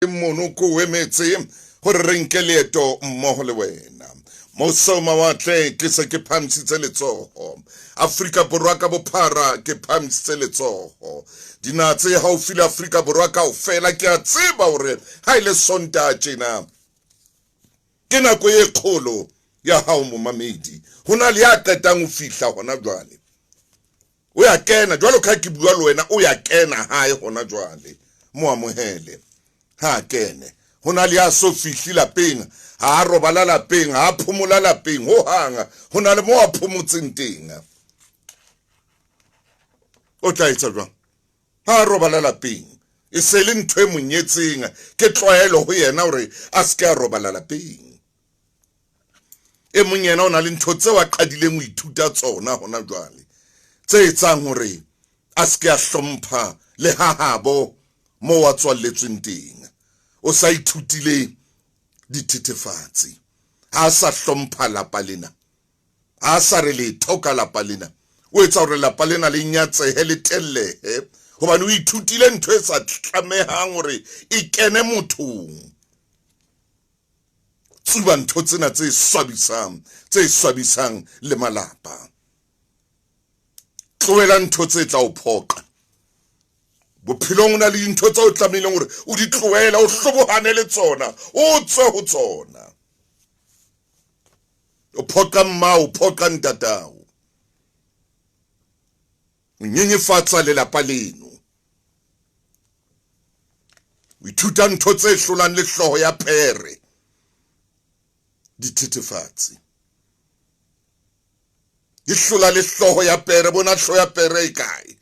monoko wemetse gore re nke leeto mmogo le wena moso mawatle ke se ke phamisitse letsogo Afrika Borwa ka bophara ke phamisitse letsogo dinatse haufi le Afrika Borwa ka ofela ke a tseba hore ha ile sonta tjena ke nako e kgolo ya hao momamedi hona le ya qetang ho fihla hona jwale o ya kena jwalo ka ke bua le wena o ya kena hae hona jwale mo amohele ha kene hona le ya so fihli lapeng ha robala lapeng ha phumula lapeng ho hanga hona le mo a phumutseng teng o tla etsa jwang ha robala lapeng e se le ntwe monyetseng ke tlwaelo ho yena hore a se ka robala lapeng e monyena ona le ntho tse wa qadileng ho ithuta tsona hona jwale tse etsang hore a se ka hlompha le hahabo mo wa tswalletsweng teng o sa ithutile dithethefatsi ha sa hlompha lapa lena ha sa re le thoka lapa lena o etsa hore lapa lena le nyatsehe le tellehe hobane o ithutile ntho e sa tlamehang hore e kene mothong tsuba ntho tsena tse swabisang le malapa tlohela ntho tse tla o phoqa bophelong o na le dintho tse o tlamehileng hore o di tlohela o hlobohane le tsona o tswe ho tsona o phoqa mmao o phoqa ntatao o nyenyefatsa lelapa leno o ithuta ntho tse hlolang le hloho ya pere dithethefatsi di hlola le hloho ya pere bona hloho ya pere e kae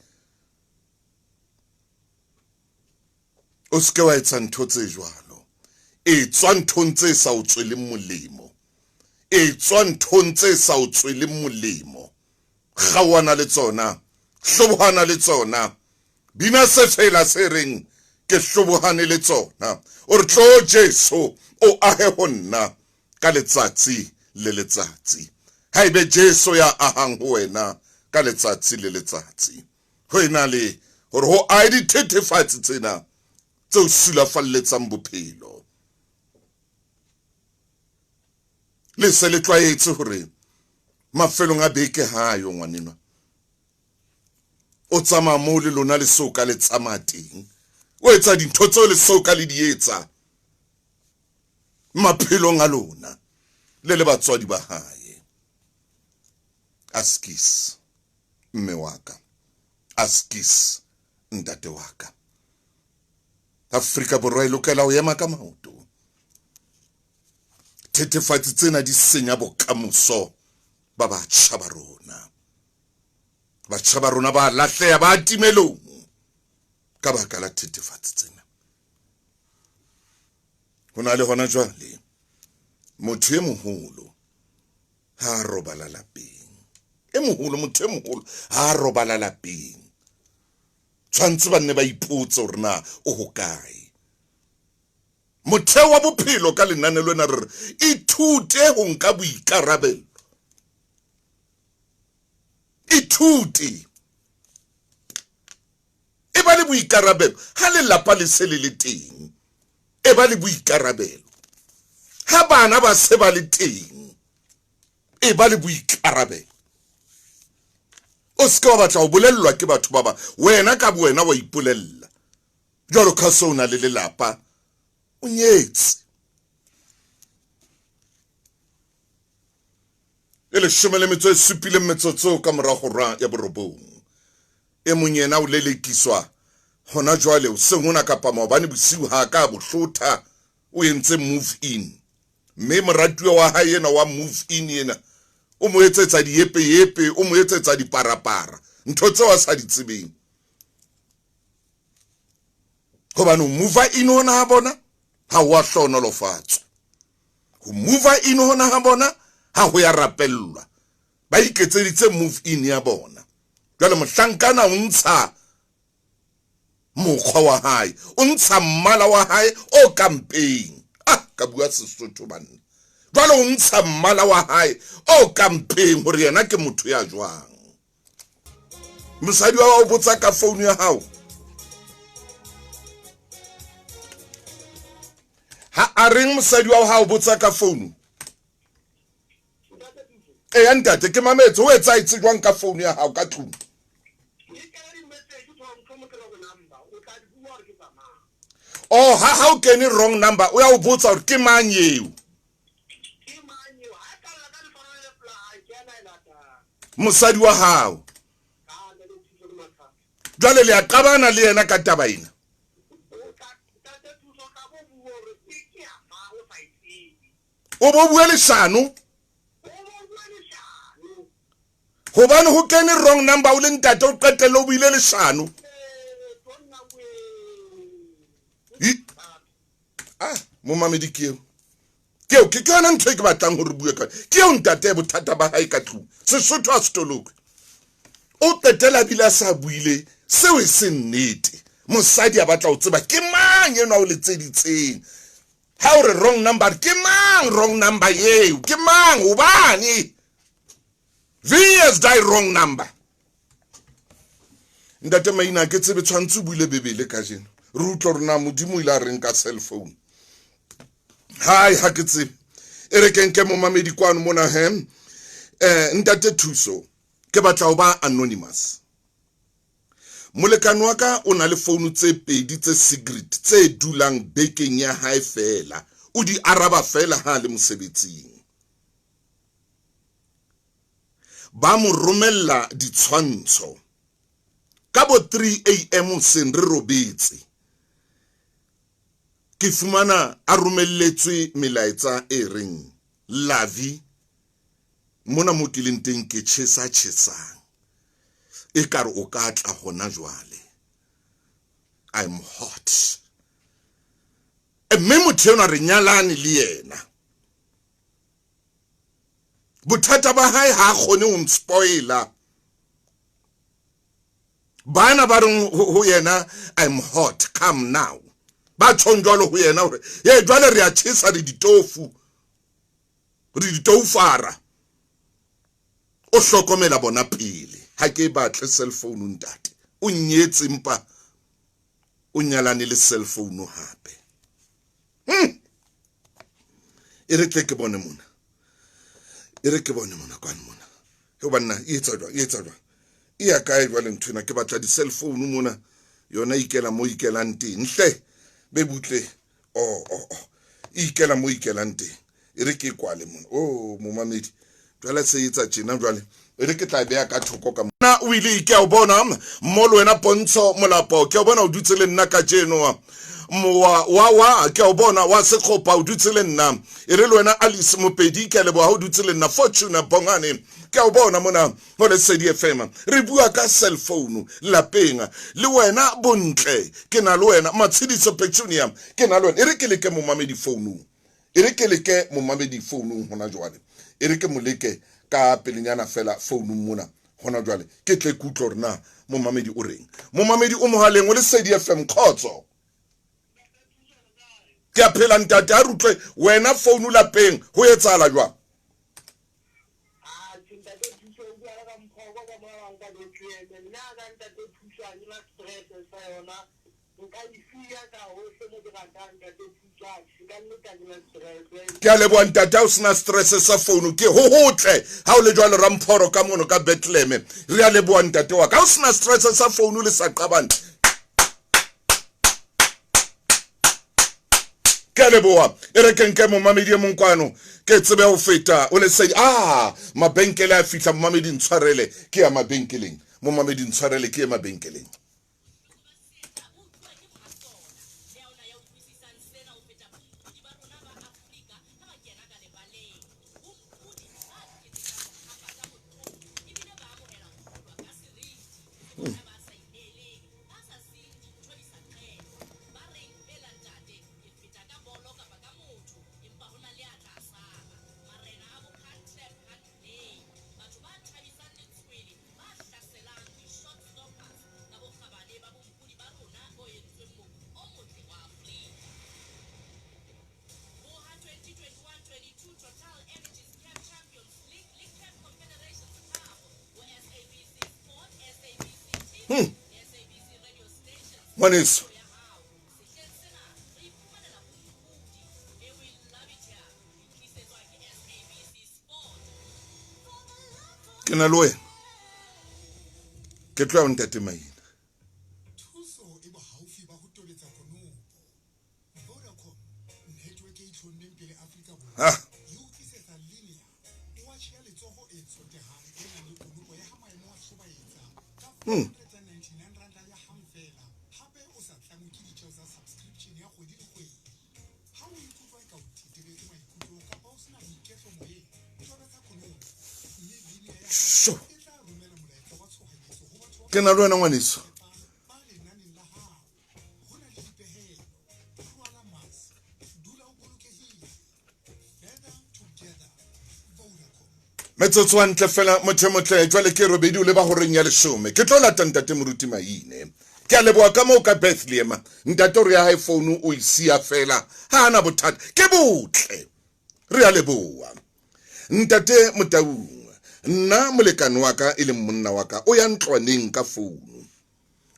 o se ke wa etsa ntho tse jwalo e tswa nthong tse sa o tsweleng molemo e tswa nthong tse sa o tsweleng molemo kgawana le tsona hlobohana le tsona bina se fela se reng ke hlobohane le tsona o re tlo Jesu o ahe ho nna ka letsatsi le letsatsi haebe Jesu ya ahang ho wena ka letsatsi le letsatsi ho ena le hore ho a dithethefatsi tsena tseo sulafalletsang bophelo le se le tlwaetse hore mafelong a beke ha yo ngwanenwa o tsama mo le lona le soka le tsamateng o etsa dintho tseo le soka le di etsa maphelong a lona le batswadi ba hae askis mme waka askis ntate waka Afrika Borwa e lokela ho ema ka maoto thethefatsi tsena di senya bokamoso ba batjha ba rona ba lahleha ba timelong ka baka la thethefatsi tsena hona le hona jwale motho e moholo ha robala lapeng motho e moholo ha robala lapeng tshwantse ba nne ba ipotse hore na o hokae motheo wa bophelo ka lenane lena re ithute ho nka boikarabelo ithute e ba le boikarabelo ha le lapa le se le teng e ba le boikarabelo ha bana ba se ba le teng e ba le boikarabelo o se ka wa batla ho bolellwa ke batho ba ba wena ka wena wa ipolella jwalo ka sona le lelapa o nyetse ele shomele metso e supile metsotso ka morago ra ya borobong e monyena o lelekiswa hona jwale o se ngona kapa maobane bosiu ha ka bohlotha o entse move in mme moratuwa wa hae yena wa move in yena o mo etsetsa diepe o mo etsetsa diparapara ntho tse wa sa di tsebeng hobane o move in hona ha bona ha wa hlonolofatswa ho move in hona ha bona ha ho ya rapellwa ba iketseditse move in ya bona jwale mohlankana o ntsha mokgwa wa hae o ntsha mmala wa hae o campaign ka bua Sesotho banna jwale o ntsha mmala wa hae o campaign hore yena ke motho ya jwang mosadi wa o botsa ka phone ya hao a reng mosadi wa hao botsa ka phone e ntate ke mametse o etsa itse jwang ka phone ya hao ka tlung oh ha o kene wrong number o ya o botsa hore ke mang eo mosadi wa hao jwale le a qabana le yena ka taba ena o bo bua leshano hobane ho kene wrong number o le ntate o qetelle o buile leshano mo mamedi ke yona ntho e ke batlang hore bue ka ke yo ntate bothata ba hae ka tlung Sesotho a stolokwe o qetela bila sa buile seo e se nnete mosadi a batla o tseba ke mang yena o le tseditseng ha o re wrong number ke mang wrong number yeo ke mang hobane VS die wrong number ntate Maine ke tsebe tshwantse buile bebele ka jeno re utlwa rona modimo ile a reng ka cell phone hai ha ke tsebe e re kenke mo mamedi kwano mona hem ntate Thuso ke batla o ba anonymous molekane wa ka o na le phone tse pedi tse secret tse dulang bekeng ya hae fela o di araba fela ha le mosebetsing ba mo romella ditshwantsho ka bo 3 am sen re robetse ke fumana a romelletswe melaetsa e reng lavi mona mo ke leng teng ke tshesang e kare o ka tla gona jwale I'm hot mme motho yona re nyalane le yena bothata ba hae ha kgone ho mspoila bana ba reng ho yena I'm hot come now ba tshonjwalo ho yena hore ye jwale re a tshisa le ditofu re ditofara o hlokomela bona pele ha ke batle cell phone ntate o nyetse mpa o nyalane le cell phone hape e re ke bone mona kwana mona ho banna e etsa jwa e ya kae jwale nthwena ke batla di cell phone mona yona ikela mo ikelang teng hle be butle ikela mo ikelang teng e re ke kwale mona mo mamedi jwale se etsa tjena jwale e re ke tla beya ka thoko ka mona o ile ke o bona mmolo wena pontsho molapo ke o bona o dutse le nna ka jeno wa ke o bona wa sekgopa o dutse le nna e re le wena Alice Mopedi ke le bo ha o dutse le nna Fortune Bongane ke o bona mona ho lesedi FM re bua ka cell phone lapeng le wena bontle ke na le wena matshidiso Petunia ke na le wena e re ke leke mo mamedi phone hona jwale e re ke moleke ka pelenyana fela phone mona hona jwale ke tle kutlo rena mo mamedi o reng mo mamedi o mohaleng o lesedi FM khotso ke a phela ntate a rutlwe wena phone lapeng ho etsala jwa ke a leboa ntate o sena stress sa phone ke ho hotle ha o le jwale ramphoro ka mono ka Bethlehem re a leboa ntate wa ka o sena stress sa phone le sa qabana ke leboa e re kenke mo mamedi mo nkwano ke tsebe ho feta o le sei mabenkele a fitla mo mamedi ntshwarele ke ya mabenkeleng mo mamedi ntshwarele ke ya mabenkeleng Maneso ke na le wena ke tloa ntate Maine. Thuso e bohaufi ba ho tobetsa konopo. Vodacom network e tlhonneng pele Afrika Borwa. E utlwisisa linear. O a share letsoho e tsotehang e nang le konopo ya ha maemo a hlobaetsa. Ka 499 rand ya hang fela. Hape o sa tlangwe ke ditjeo tsa subscription ya kgwedi le kgwedi. Ha o ikutlwa eka o thitebetse maikutlo kapa o sena boiketlo moyeng, tobetsa konopo. Mme linear ya hao e tla romela molaetsa wa tshohanyetso ho batho Ke na le wena ngwaneso. Metsotso wa ntle fela mothemotle jwale ke robedi o le ba horeng ya 10 ke tlo lata ntate moruti Maine. Ke a leboa ka moo ka Bethlehem ntate re ya iPhone o isia fela ha ana bothata ke botle re a leboa ntate Motaung. Nna molekane wa ka e le monna wa ka o ya ntlwaneng ka phone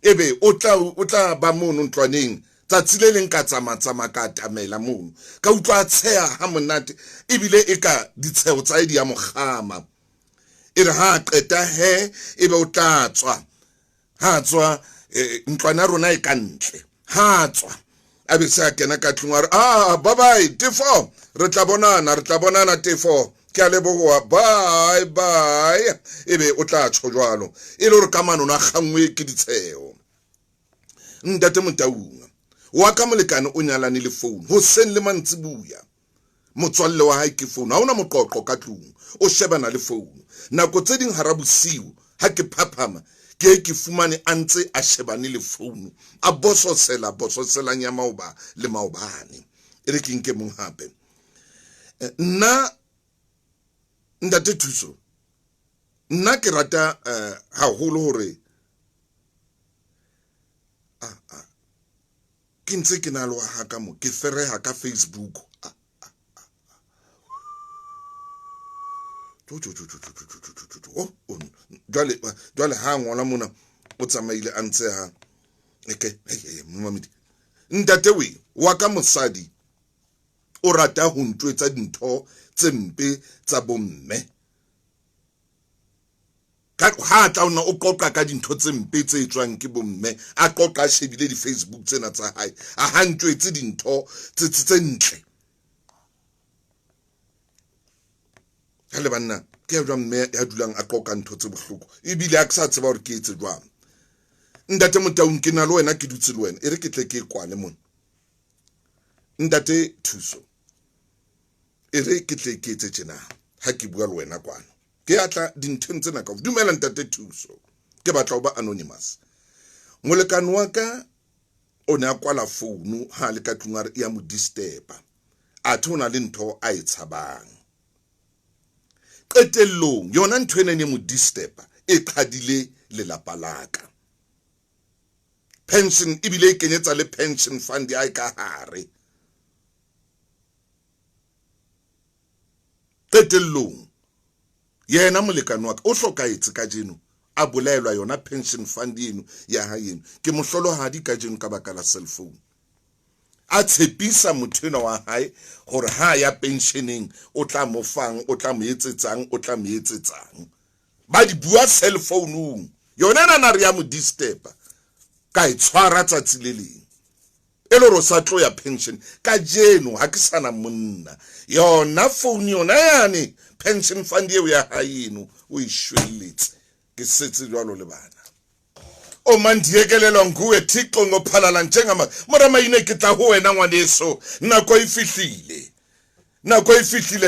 ebe o tla ba mono ntlwaneng tsatsi le leng ka tsama ka tamela mono ka utlwa tsheha ha monate ebile e ka ditsheo tsa di ya mogama e re ha qeta he ebe o tla tswa ha tswa ntlwana rona e kantle ha tswa a be sa kena ka tlung a bye bye T4 re tla bonana T4 ke a leboa bye ebe o tla tsho jwalo e le re ka mano na gangwe ke ditsheo ntate Motaung wa ka molekane o nyalane le phone ho sen le mantsibuya motswalle wa hae ke phone ha ona moqoqo ka tlung o shebana le phone nako tse ding hara bosiu ha ke phaphama ke fumane a ntse a shebane le phone a bososela nya maoba le maobane e re ke nke mong hape nna ntate Thuso nna ke rata haholo hore ke ntse ke na le wa haka mo ke fereha ka Facebook jwale ha ngwana mona o tsamaile a ntse ha mmamedi ntate we wa ka mosadi o rata ho ntwetsa dintho tse mpe tsa bomme ka ha tla ona o qoqa ka dintho tse mpe tse etswang ke bomme a qoqa shebile di Facebook tsena tsa hae a hantwetse dintho tse ntle hale banna ke ya jwa mme ya dulang a qoqa ntho tse bohloko ebile a ke sa tseba hore ke etse jwang ntate Motaung ke na le wena ke dutse le wena e re ke tle ke kwane mona ntate Thuso e re ke tle ke etse tjena ha ke bua le wena kwana ke atla dinthong tsena ka dumela ntate Thuso ke batla ho ba anonymous molekane wa ka o ne a kwala phone ha le ka tlung a re ya mo disturb a thona le ntho a etshabang qetellong yona ntho ena ne mo disturb e qhadile le lapa laka pension ibile e kenyetsa le pension fund ya ka hare qetellong yena molekane wa ka o hlokaetse ka jeno a bolaelwa yona pension fund eno ya haeno ke mohlolohadi ka jeno ka baka la cell phone a tshepisa mothena wa hae hore ha ya pensioneng o tla mo fang o tla mo etsetsang ba di bua cell phone yona na re ya mo disturb ka itshwara tsatsi le leng e le ro sa tlo ya pension ka jeno ha ke sana monna yona phone yona yani pension fund ye ya haeno o ishweletse ke setse jwalo le bana o mandiekelelwa nguwe Thixo ngophalala njengama mara Maine ke tla ho wena ngwaneso nako e fihlile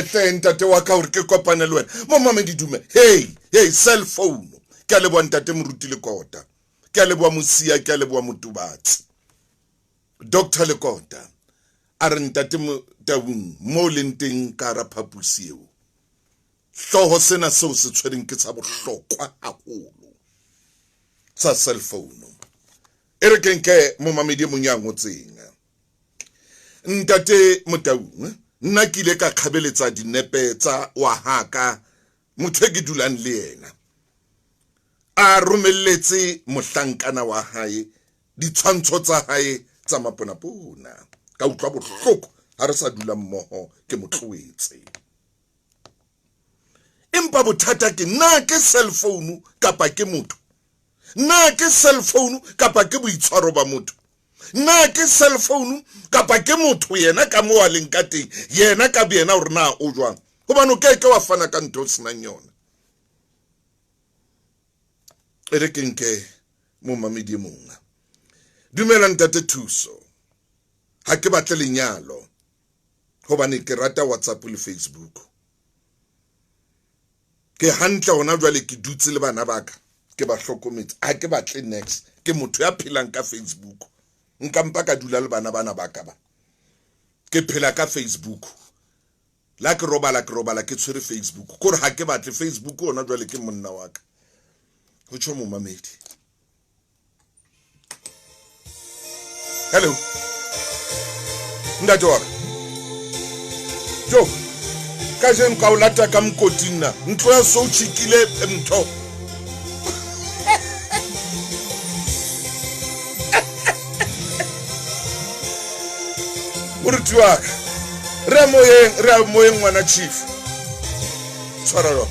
hle ntate wa ka hore ke kopane le wena mo mama didume hey cell phone ke a leboa ntate Moruti le kota ke a leboa Mosia ke a leboa Motubatsi Dr Lekota a re ntate Motaung mo lenteng ka ra phapusi eo hloho sena seo se tshwereng ke tsa bohlokwa haholo sa cell phone e re kenke mo mamedi monyango tsenga ntate Motaung nna ke ile ka kgabeletsa dinepe tsa wa haka motho ke dulang le yena a romelletse mohlankana wa hae ditshwantsho tsa hae tsa maponapona ka utlwa bohloko ha re sa dula mmoho ke motloetse empa bothata ke na ke cell phone kapa ke motho, na ke cell phone kapa ke boitshwaro ba motho, na ke cell phone kapa ke motho yena ka mo wa leng ka teng yena ka bena hore na o jwang hobane o ke wa fana ka ntho senang yona. Ere ke nke mo mamedi monga dumela ntate Thuso, ha ke batle lenyalo hobane ke rata WhatsApp le Facebook, ke hantle hona jwale ke dutse le bana baka ke ba hlokometse, ha ke batle next ke motho ya phelang ka Facebook, nka mpa ka dula le bana baka ba ke phela ka Facebook, la ke robala ke tshwere Facebook kore ha ke batle Facebook hona jwale ke monna wa ka. Go tsho mo mamedi. Hello ntate wa jo ka je nka o lata ka mkotina ntlo ya so tshikile mtho moruti wa ka re moyeng ngwana chief tshwarelo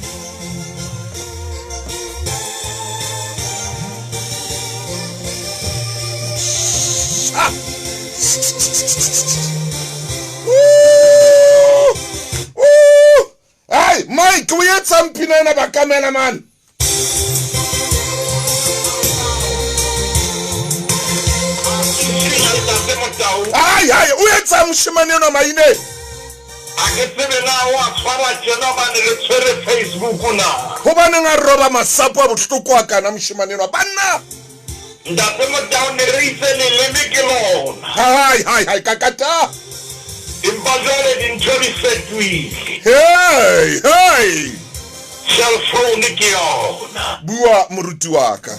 Hey, Mike, we had some pinana ba cameraman. Ay, we had some shimane no Maine. Aketsebe na wa tshwara tjena ba ne re tshwere Facebook na. Ho ba neng a roba masapo a bohloko a kana mshimane no banna. Ntate Motaung ne re itsele le mekelona. Hai kakata. Impazole dintho di fetwile. Hey. Cell phone ke yona. Bua moruti wa ka.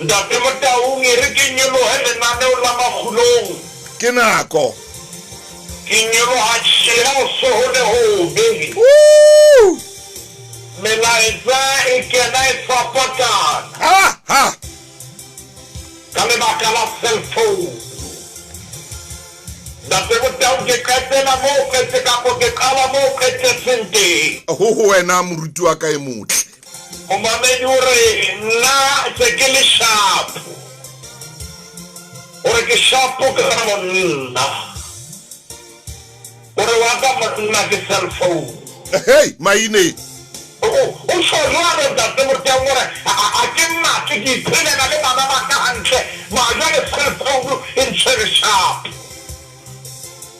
Ntate Motaung re ke nyolohe lenaneo la makgulong. Ke nako. Ke nyoloha tshela so hone hobe. Melaetsa e kena e fapakana. Ha. Ka lebaka la cell phone. Ntate Motaung ke qetela mo qetse ka po ke qala mo qetse sente. Ho wena moruti wa ka e motle. O mamedi hore nna se ke le sharp. Ore ke sharp ka monna. Ore wa ka monna ke cell phone. Hey, Maine. O shorare Ntate Motaung hore a ke nna ke iphelela le bana ba ka hantle ma jwale cell phone in sharp.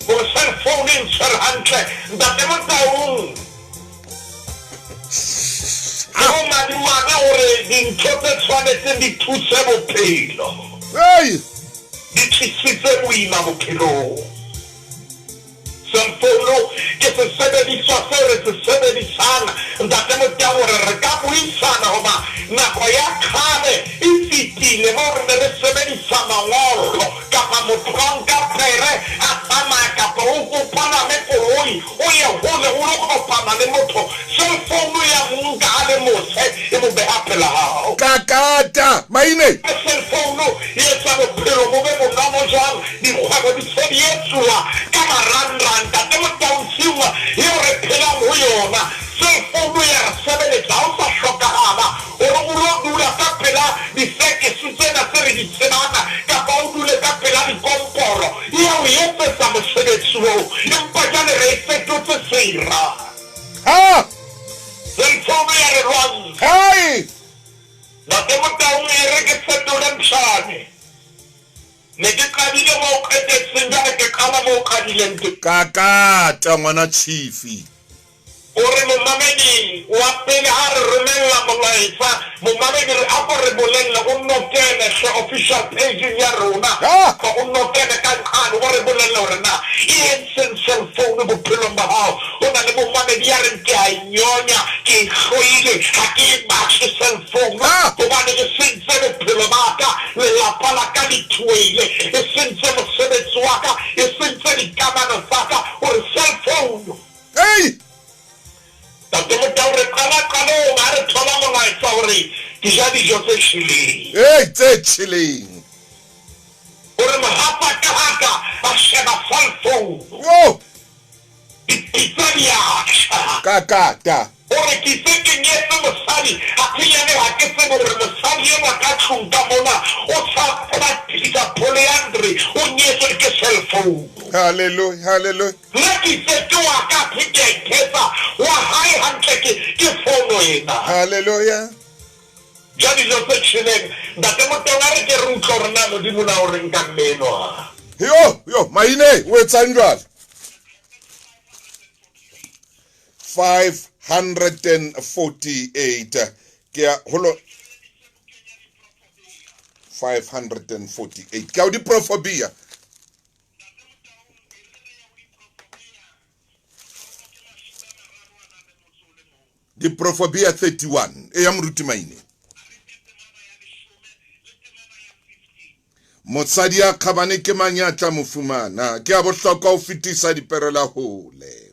Or cell phone in hantle Ntate Motaung. Ako madimana hore dintho tse tshwanetseng di thuse bophelo. Hey! Di tlisitse boima bophelong. Cell phone ke se sebediswa se re se sebedisang Ntate Motaung hore re ka buisana hoba nako ya kgale e fetile mo re ne re sebedisa mangolo kapa motho ka nka pere a tsamaya kapa o kopana le koloi o ye hole o lo kopana le motho. Cell phone ya nka a le mose e mo beha pela hao. Kakata Maine. Cell phone e etsa bophelo bo be bonolo jwang dikgwebo di se di etsuwa ka marangrang Ntate Motaung siwa eo re phelang ho yona. Cell phone ya re sebeletsa ha o sa hlokahala hore o lo dula ka pela difekesi tsena tse re di tsebana kapa o dule ka pela dikomporo eo e etsetsa mosebetsi oo empa jwale re e fetotse sera. Ha! Cell phone ya re lwantsha. Hey! Ntate Motaung e re ke fetole mshane. Ne ke qadile mo o qetetseng jwale ke qala mo o qadileng teng. Kakata ngwana chief. Ore momamedi wa pele ha re romella molaetsa momamedi re a re bolella o nokele se official page ya rona ka o nokele ka nqane o re bolella hore na e cell phone bophelong ba hao o na le momamedi ya re ke a nyonya ke hloile ha ke batse cell phone hobane ke sentse bophelo ba ka le lapa la ka dithuile e sentse mosebetsi wa ka e sentse dikamano tsa ka hore cell phone. Hey! Ntate Motaung re qala ha re thola molaetsa hore ke ja dijo tse tjheleng. Hey, tse tjheleng. Hore mohapa ka haka a sheba cell phone. Whoa! Ditsa di aksha. Kakata. Hore ke se ke nye etse mosadi a pheyane ha ke tsebe gore mosadi ena ka tlong ka mona o sa practice polyandry o nyetswe ke cell phone. Hallelujah, hallelujah. Nna ke itse ke wa ka phekethetsa wa hae hantle ke fono ena. Hallelujah. Jwale dijo tse tšheleng ntate Motaung a re ke re utlwa gore na modimo na o reng ka mmenoa. Yo, Maine, o etsang jwale? 548 ke a holo 548 ke a di profobia di profobia 31 e ya moruti Maine. Motsadi a khabane ke manyatla mofumana ke a bohlokwa o fetisa diperela hole.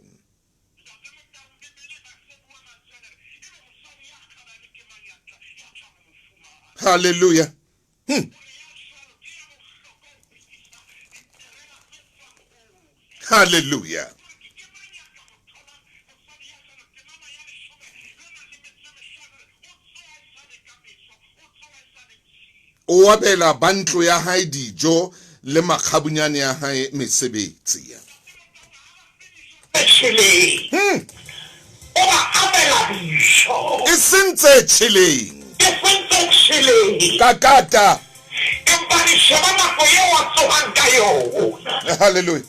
Hallelujah. Hallelujah. O abela bantlo ya hae dijo le makgabunyane ya hae mesebetsi. Isintse chilling. Kakata. Hallelujah.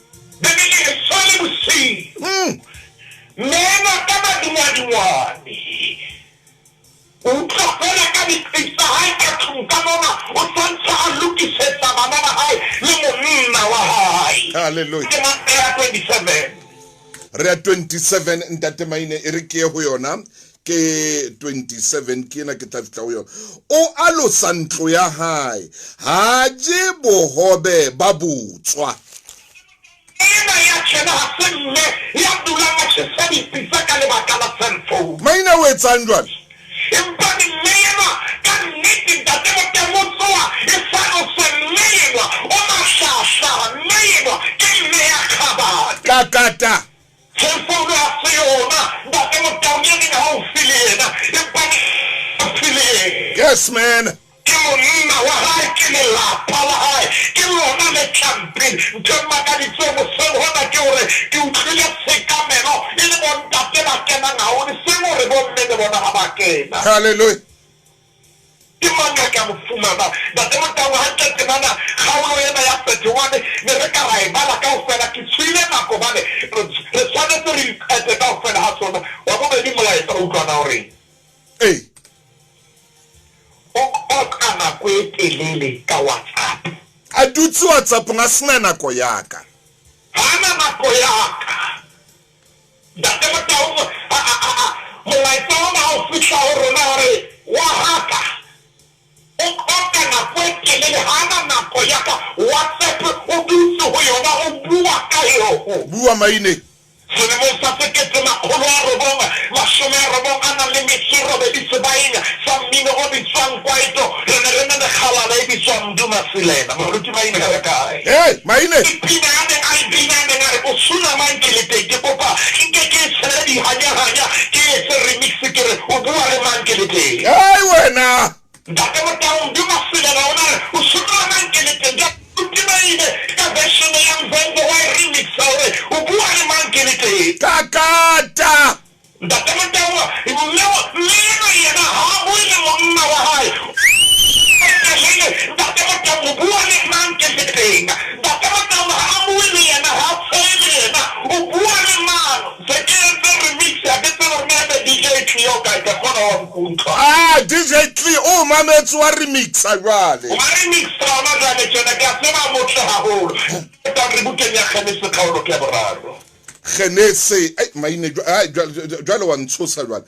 Hallelujah. Re 27 ntate Maine e re ke ho yona ke 27 ke na ke tla fitla ho yona. O alo santlo ya hae ha je bohobe ba butswa. Maine o etsang jwale? Kakata. Yes, man. Hallelujah. Hey. A dutse WhatsApp nga sena nako yaka. Hana nako yaka. Ntate Motaung molaetsa ona o fihla ho rona hore wa haka. O koka nako e telele hana nako yaka. WhatsApp o dutse ho yona o bua ka yona. Bua Maine. Selemong sa sekete makgolo a robong mashome a robong a nang le metso e robedi sebaeng sa mmino o bitswang kwaito re ne re na le kgalala e bitswang Dumasilena moruti Maine ka kae. Hey, Maine. Pina a re o suna mankelete ke kopa nke ke tshele di hanya ke etse remix ke re o bua le mankelete. Hey wena. Ntate Motaung Dumasilena ona o suna mankelete ja Maine ka version ya mvengo wa remix o bua le mankelete. Kakata. Ntate Motaung leo yena ha buile monna wa hae. Ntate Motaung o bua le mankelete. Ntate Motaung ha buile yena ha tsele yena o bua le mano. Se ke remix ya ke tsona DJ Trio ka ka kona wa mkuntwa. Ah, DJ Trio o mametsi wa remix a jwale. O remix tsona jwale tsena ka tsena motle haholo. Ta re buteng ya khanese khaolo ke boraro. Genese Maine jwale wa ntshosa jwale.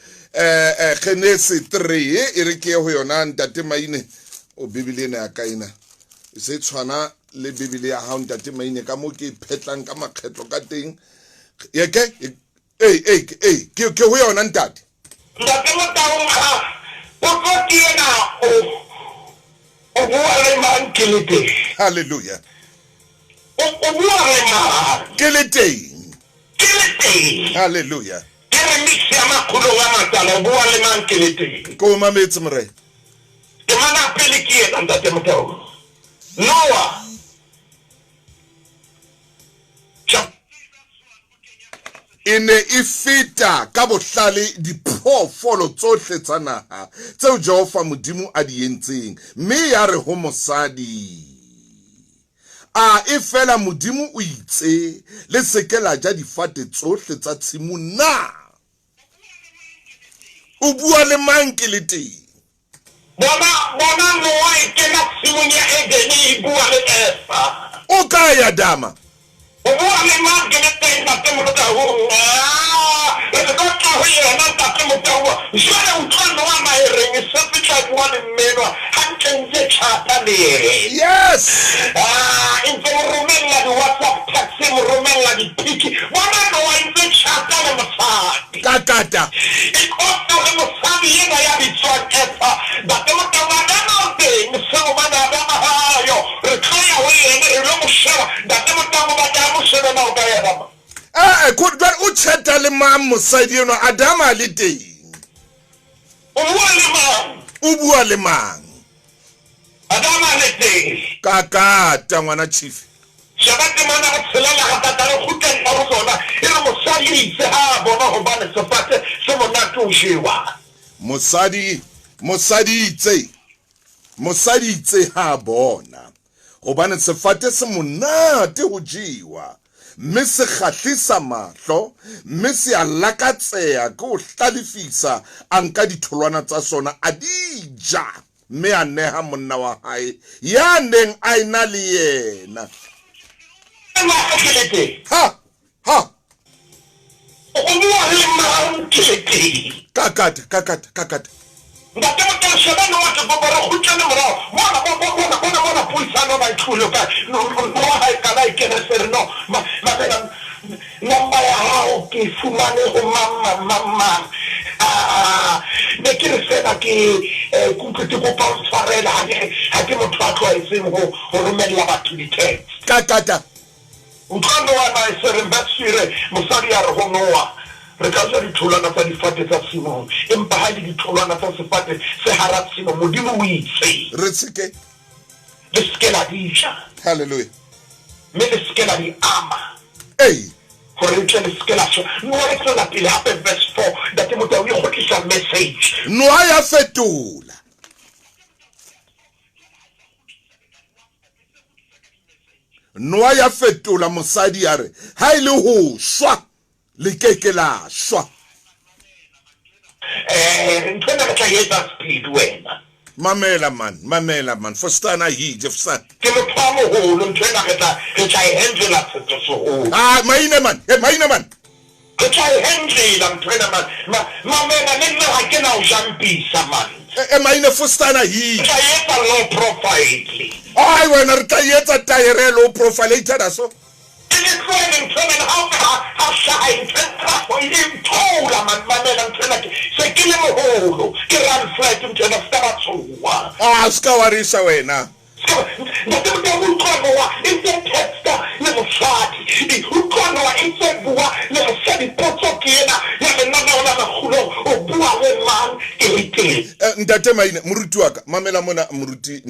Genese 3 e re ke ho yona ntate Maine o Bibele ena ya kaina. Se tshwana le Bibele ya hao ntate Maine ka mo ke phetlang ka makgetlo ka teng. Ye ke ke ho yona ntate. Ntate Motaung o kotiena o bua le mankelete. Hallelujah. O bua le man. Kelete. Kelete. Hallelujah. Kere mix ya makhulo wa matala bua le mankelete ko mametse more ke mana pele ke ena ntate Motaung Noah ene ifita ka bohlale diphoofolo tsohle tsa naha tseo Jehova modimo a di entseng mme ya re ho mosadi a efela modimo o itse le sekela ja difate tsohle tsa tshimo na o bua le mang ke le teng bona Noah e kena tshimong ya Edeni bua le Eva o ka ya dama bua le mang ke le teng ntate Motaung re ka tla ho yena ntate Motaung jwale o tshwana wa maereng se fitla bua le mmenwa hantle chata le yes inte romella di WhatsApp taxi romella di piki bona Noah inte chata le mosadi kakata ikota le mosadi yena ya bitswa Eva ntate Motaung ana teng so bana ba hayo re khaya ho yena re lo moshaba ntate Motaung ba ta moshaba na o ka ya ba could that o cheta le mam mosadi eno Adama le teng o bua le mang Adama le teng kakata ngwana chief Shabate mana go tselela ga tatare go teng go sona e re mosadi se ha bona go bana se fate se mona to shewa mosadi itse ha bona go bana se fate se monate go jiwa mme se kgahlisa mahlo mme se a lakatsea go hlalefisa a nka ditholwana tsa sona a dija mme a neha monna wa hae ya neng a ina le yena ha o bua le mang kakata ntate Motaung sheba no wa go bora go tsena morao bona puisano ba ithulo ka no ha ka ba ikena ser no ma namba ya hao ke fumane go mama ne ke re fela ke kutlwe go pa tshwarela ha ke motho a tloa itseng go romella batho di text kakata utlwana wa ba se ba tsire mosadi ya re go Noah re ka ja ditholwana tsa difate tsa Simon empa ha le ditholwana tsa sefate se hara Simon modimo o itse re tsike le skela disha hallelujah me le skela di ama gore tle le skela so no re tsela pele hape verse 4 ntate Motaung go tlisa message no ya fetola Noa ya fetola mosadi ya re ha ile ho shwa le keke la shwa ntwena ka tla yetsa speed wena mamela man fostana hi jefsan ke mo phamo ho lo ntwena ka tla handle tsa so maine man ke tla handle ntwena man mamela nne ha ke na o jampisa man maine fostana hi tla yetsa low profile ai wena re tla yetsa tire low profile ita so ska warisa wena ntate Maine moruti wa ka mamela mona moruti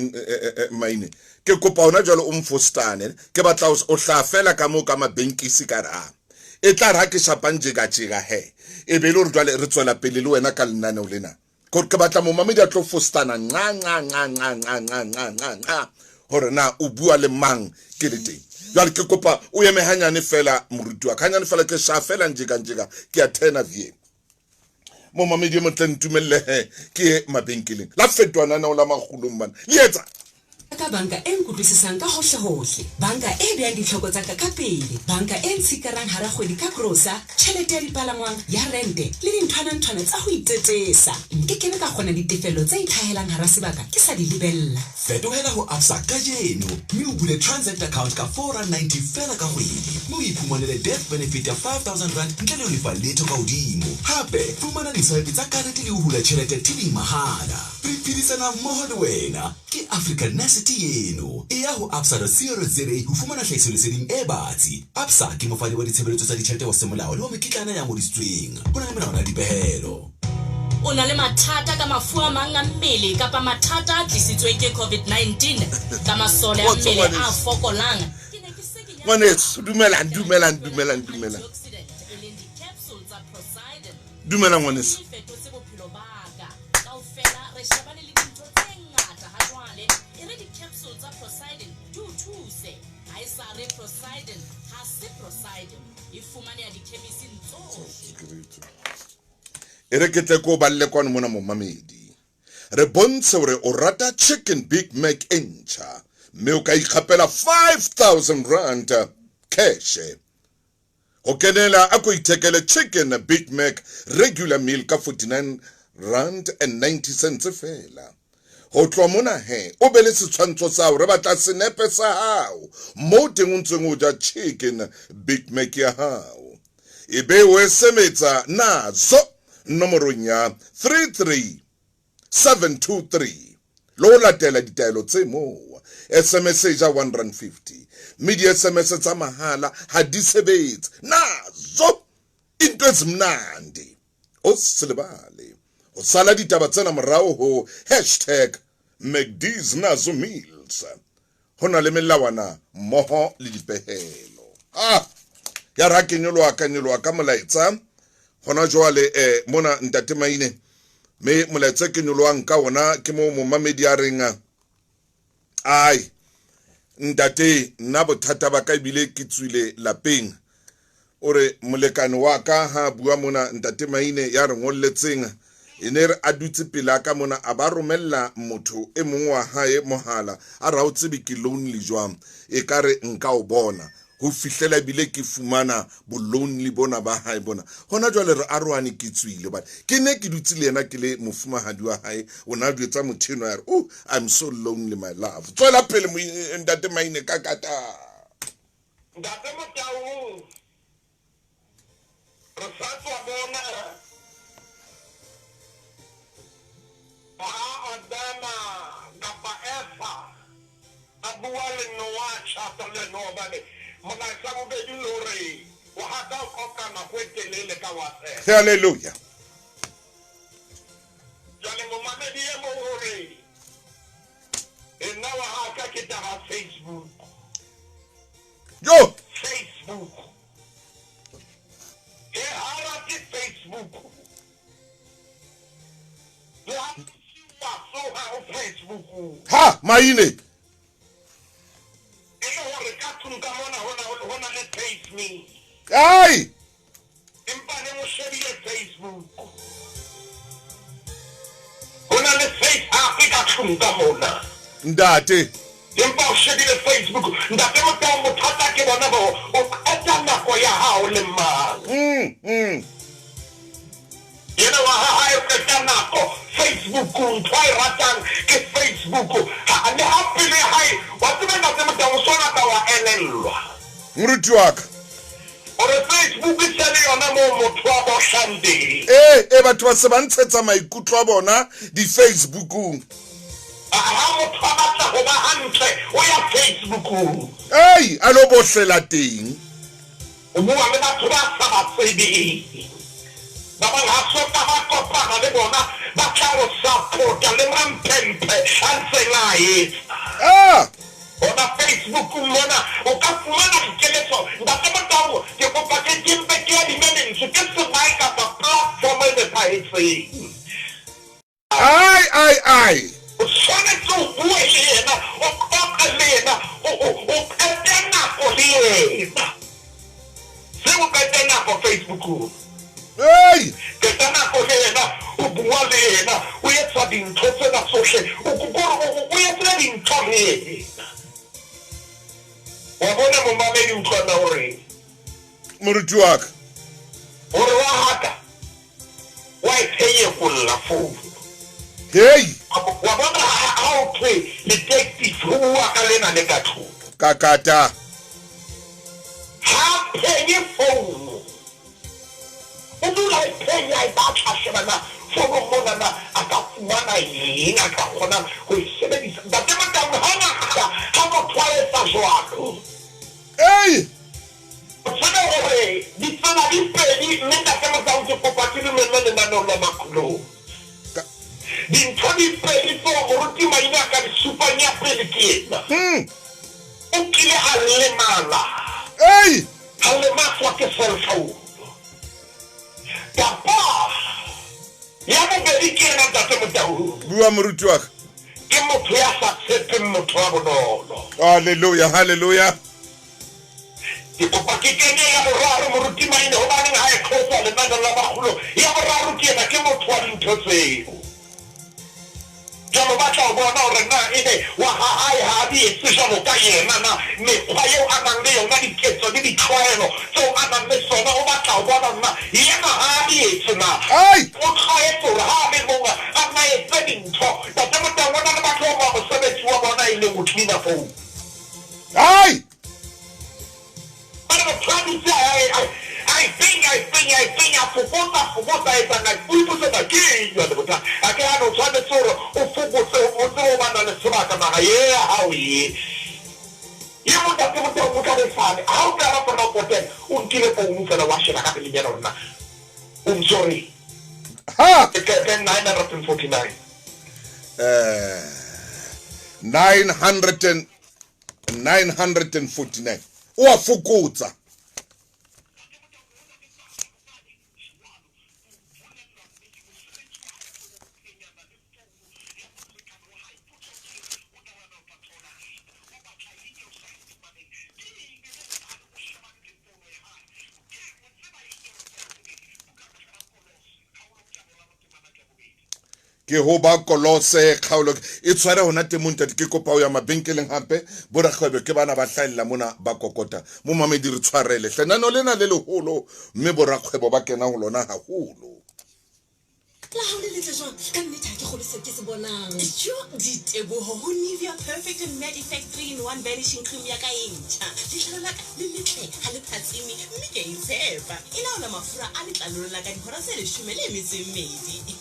Maine ke kopa ona jalo o mfostane ke batla o hlafela ka mo ka mabenkisi ka ra e tla ra ke shapanje ka tshega he e be le re jwale re tswela pele le wena ka lenane o lena ke batla mo mamedi a tlo fostana hore na o bua le mang ke le teng jwale ke kopa o eme hanyane fela moruti wa ka hanyane fela ke shafela njeka ke a tena vie mo mamedi mo tlentumelle he ke mabenkeleng la fetwana na o la magulong bana lietsa ka banka e nkutlisisang ka hohle banka e bea ditlhoko tsa ka pele banka e ntshikarang hara kgwedi ka grosa tšhelete ya dipalangwang ya rente le dinthwana tsa go itetesa nkekebe ka kgona ditefelo tse itlhahelang hara sebaka ke sa di lebella fetohela ho absa ka jeno mme o bule transact account ka 490 fela ka kgwedi mme o iphumanele death benefit ya 5,000 rand ntle le ho lefa letho ka hodimo hape fumana diswipe tsa karete le ho hula tšhelete tv mahala re phedisana mmoho le wena ke African Nurse nnete eno e ya ho absa.co.za ho fumana tlhahisoleseding e batsi. Absa ke mofani wa ditshebeletso tsa ditjhelete wa semolao le wa mekitlana ya ngodisitsweng. Ho na le melawana ya dipehelo. O na le mathata ka mafu a mang a mmele kapa mathata a tlisitsweng ke COVID-19 ka masole a mmele a fokolang. Ngwaneso, dumelang. Dumelang ngwaneso. Ere ke tle ko balle kwana mona mo mamedi. Re bontshe hore o rata chicken Big Mac encha. Mme o ka ikgapela 5,000 rand cash. Ho kenela a ko ithekele chicken Big Mac regular meal ka 49 rand and 90 cents fela. Ho tloha mona he o be le setshwantsho sa hore batla senepe sa hao mo teng o ntseng o ja chicken Big Mac ya hao. Ebe o esemetsa nazo nomorong ya 33723 lo latela ditaelo tse mo. SMS ja 150 media SMS tsa mahala ha di sebetse nazo into ezimnandi o silibale o sala ditaba tsena morao ho #McD's nazo meals hona le melawana moho le dipehelo ya ra kenyolwa ka molaetsa hona jwale mona ntate Maine me molaetsa kenyolwang ka ona ke mo mamedi a renga ai ntate nna bothata ba ka ibile ke tswile lapeng ore molekane wa ka ha bua mona ntate Maine ya re ngolletseng ene re a dutse pela ka mona a ba romella motho e mongwe wa hae mohala a ra o tsebe ke lonely jwang e kare nka o bona ho fihlela bile ke fumana bo lonely bona ba hae bona hona jwale re arwane ke tswile ba ke ne ke dutse le yena ke le mofumahadi wa hae o na dutsa mothino ya re I'm so lonely my love tswela pele mo ntate Maine ka kata Thuso Motaung Response wa bona Adama kapa efa abua le noa chata le no bane mona sa go be dilore wa hata o kana kwetelele ka wase hallelujah jale mo mamedi e mo hore ena wa haka ke ta Facebook yo Facebook e hara ke Facebook ya Facebook ha Maine ai Facebook hona le face Africa tsunga mona ndate empa o shebile Facebook ndate Motaung bothata ke bona bo o eta nako ya hao le mang yena wa ha o eta nako Facebook ntwa ratang ke Facebook ha le hapile hai wa tsena ndate Motaung sona ka wa elelwa moruti wa ka ore Facebook e tsene yona mo motho wa bo shande batho ba se ba ntshetsa maikutlo a bona di Facebookung ha motho a batla ho ba hantle o ya Facebook a lo bohlela teng o bua le batho ba sa ba tsebe ba ba ha so ka ba kopana le bona ba tla o support le mampempe a tselae ona Facebook mona o ka fumana dikeletso ndate Motaung ke kopa ke timpe ke di minutes ke se mai ka platform e paitseng ai o tshwanetse o bue le yena o kopa le yena o etena ko le yena se o ka etena ko Facebook ke tana ko le yena o bua le yena o etsa dintho tsena tsohle o etsa dintho le yena wa bona mo mamedi utlwana hore moruti wa ka hore wa haka wa itheye kulla phone wa bona ha o play detective huwa ka lena le ka thuto kakata ha phenye phone o dula phenya e ba tshashebana phone mona na aka fumana yeng aka kgona ho sebedisa ba tema ka hona jwalo. Hey! Tsana hore di tsana di pedi mme ntate Motaung ke kopa ke dumelle lenaneo la makgolo. Dintho di pedi tse moruti Maine a ka di supang ya pele ke ena. O kile a lemala. Hey! Ha lematwa ke cell phone. Kapa ya bobedi ke ena ntate Motaung. Bua moruti wa ka. Ke motho ya sa tshepeng motho wa bonolo. Hallelujah, hallelujah. Ke kopa ke kene ya boraro moruti Maine hobane ha e khotsa lenaneo la makgolo ya boraro ke ena ke motho wa dintho tseo. Jalo ba tla bona hore na ene wa hae ha di etse jalo ka yena na mekgwa eo a nang le yona diketso le ditlwaelo tseo a nang le sona o batla bona na yena ha di etse na o tlwaetse hore ha le monga a nna etse dintho ntate Motaung o na le batho ba mosebetsi wa bona e leng ho cleaner phone. But the problem is, I think I forgot that people said again, I can't try to sort of yeah, how ye. You want that people don't look at the fan. How can I put up with them? Until the phone wash it, I can't get on that. I'm sorry. Ha! 949. 949. Wa fokotsa. Ke ho ba kolose kgaolo e tshware hona temonta ke kopa o ya mabenkeleng hape borakgwebo ke bana ba hlaella mona ba kokota mo mamedi re tshwarele hlenano lena le leholo mme borakgwebo ba kena ho lona haholo. La haole le tjwa ka nnete ha ke kgolose ke se bonang. Diteboho ho Nivea Perfect and Matte Effect 3-in-1 vanishing cream ya ka entjha. Letlalo la ka le letle ha le phatsime mme ke itshepa. Ina ona mafura a letlalo la ka dihora tse 12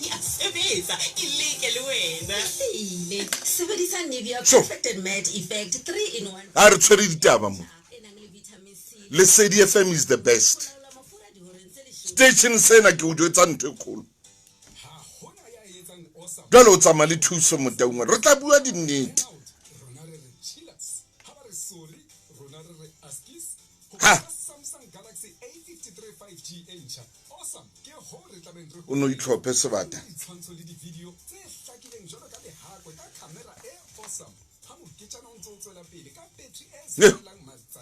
ya sebetsa ke leke le wena. Ile sebedisa Nivea Perfect and Matte Effect 3-in-1. A re tshwere ditaba mo. Lesedi FM is the best. Station sena ke o jwetsa ntho e kgolo. Jalo o tsamaya le Thuso Motaung re tla bua dinnete. O no itlhophe sebata.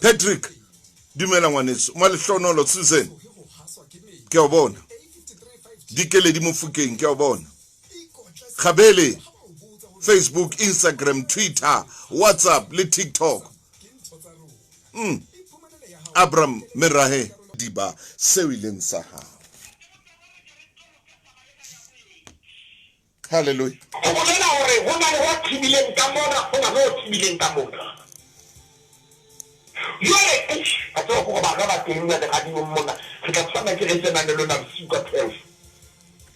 Patrick dumela ngwaneso mo lehlonolo Susan ke o bona dikele di mofukeng ke o bona Khabele Facebook, Instagram, Twitter, WhatsApp le TikTok. Abram Merahe diba sewileng sa hao. Hallelujah.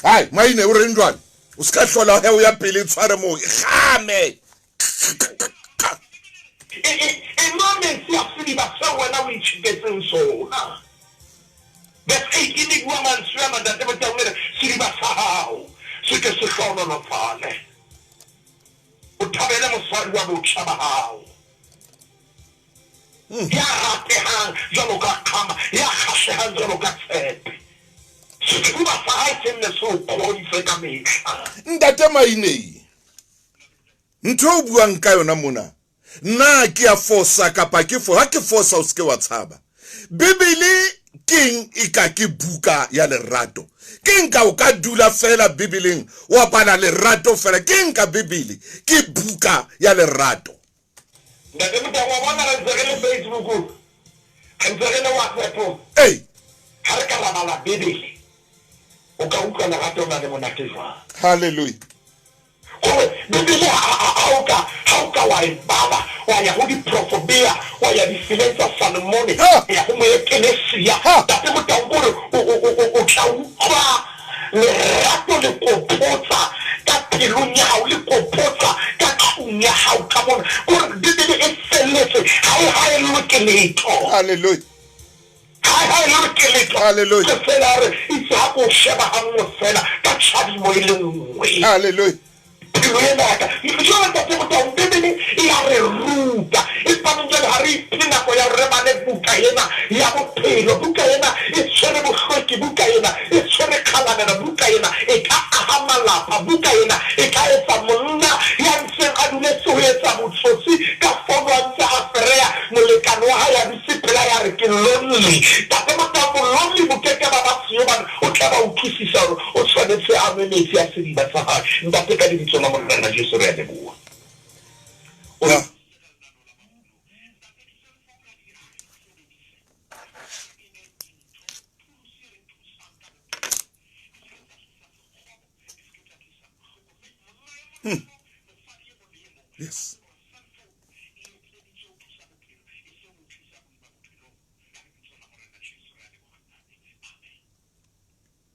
Hai, Maine o re ndwane. O ska hlola he o ya pele tshware mo game. Moment ya fili ba sawa na we chigetse so. But 18 woman swama that never tell me siri ba sao. Sike se khona no fale. O thabela mo swari wa bo tshaba hao. Ya rate hang jalo ka khama ya khashe hang jalo ka tsepe. Sikuba sahaitse ne so khonse ka mehla. Ntate Maine. Ntho o buang ka yona mona. Na ke a forsa kapa ke for ha ke forsa o ske wa tshaba. Bibele king ika ke buka ya lerato. King ka o ka dula fela Bibeleng wa bana lerato fela king ka Bibele ke buka ya lerato. Ndate Motaung wa bona re tsegele Facebook. Re tsegele WhatsApp. Hey. Ha re ka bala Bibele. O ka utlwa lerato na le monate jwa. Hallelujah. Bibele how ka wa ibala wa ya ho di profobia wa ya di silenza Salomone ya ho mo ekenesia Ndate Motaung o tla utlwa lerato le kopotsa ka pelunya o le kopotsa ka kunya ha o ka bona gore Bibele e seletse ha letho Hallelujah. Hallelujah. Hallelujah. Ke fela re itse ha ko sheba ha nngwe fela ka tshadimo e le nngwe. Hallelujah. Pilwenaka jwale Ntate Motaung Bibele e a re ruta empa jwale ha re iphe nako ya re bane buka ena ya bophelo buka ena e tshwere bohlweki buka ena e tshwere kgalanelo buka ena e ka aha malapa buka ena e ka etsa monna ya ntseng a duletse ho etsa botsotsi ka fono a ntse a fereya molekane wa hae ya disipela ya re ke lonely Ntate Motaung lonely bokeke ba ba siyo bana o tla ba utlwisisa hore o tshwanetse a nwe metsi a sediba sa hae ntate ka lebitso la morena Jesu re a leboha. Yes.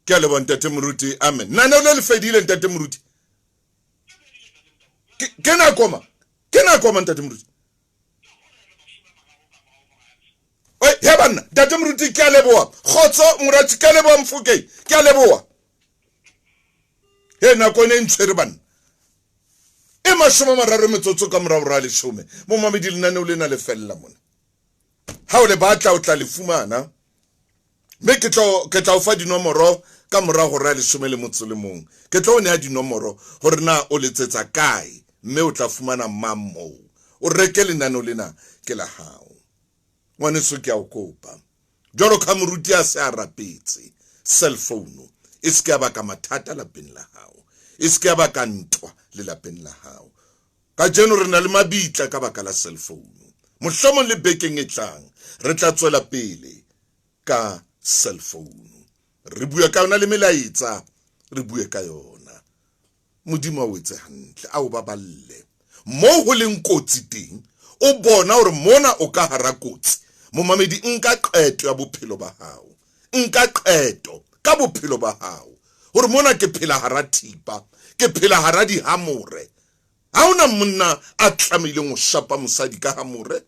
Ke a leboha Ntate Moruti. Amen. Nana o le fedile Ntate Moruti. Ke na koma Ntate Moruti. Oi, he bana Ntate Moruti ke a leboha. Khotso Moruti ke a leboha Mfokeng. Ke a leboha. He na kone ntshwere bana. E mashome mararo metsotso ka morao ra leshome. Mo mamedi lenane o lena le fella mona. Ha o le batla o tla le fumana. Me ke tla o fa dinomoro ka morao go ra leshome le motso le mong. Ke tla o nea dinomoro gore na o letsetsa kae mme o tla fumana mammo. O reke lenane lena ke la hao. Ngwaneso ke a o kopa. Jalo ka moruti a se a rapetse cell phone. E se ka ba ka mathata lapeng la hao. E se ka ba ka ntwa le lapeng la hao. Ka jeno re na le mabitla ka baka la cell phone. Mohlomong le bekeng e tlang re tla tswela pele ka cell phone. Re bua ka yona le melaetsa, re bua ka yona. Modimo o etse hantle, a o baballe. Mo ho leng kotsi teng, o bona hore mona o ka hara kotsi. Momamedi nka qeto ya bophelo ba hao. Nka qeto ka bophelo ba hao. Hore mona ke phela hara thipa, ke phela hara dihamore. Ha ona monna a tlamehileng ho shapa mosadi ka hamore.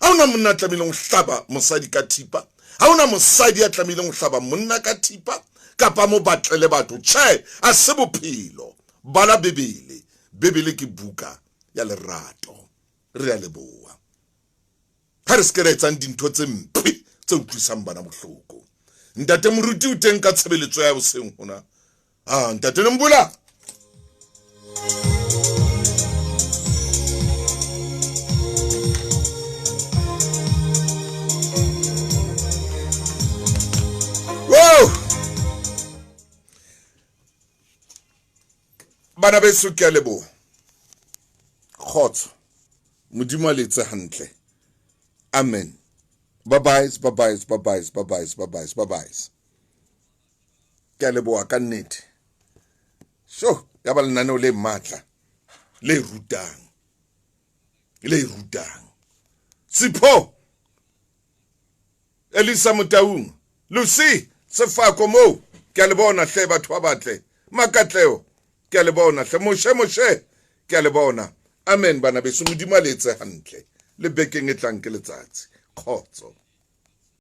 Ha ona monna a tlamehileng ho hlaba mosadi ka thipa. Ha ona mosadi a tlamehileng ho hlaba monna ka thipa kapa mo batlele batho. Tjhe, a se bophelo. Bala Bebele. Bebele ke buka ya lerato. Re a leboha. Ha re se re etsang dintho tse mpe tse utlwisang bana bohloko. Ntate Moruti o teng ka tshebeletso ya boseng hona. Ntate Mbula. Wow! Bana beso ke a leboha. Khotso. Modimo a letse hantle. Amen. Bye-bye. Ke a leboha ka nnete. So, ya ba lenaneo le matla. Le rutang. Sipho. Elisa Motaung. Lucy. Sefako mo. Ke a lebona hle batho ba batle. Makatleo. Ke a lebona hle moshe. Ke a lebona. Amen bana beso modimo a letse hantle. Le bekeng e tlang ke letsatsi. Khotso.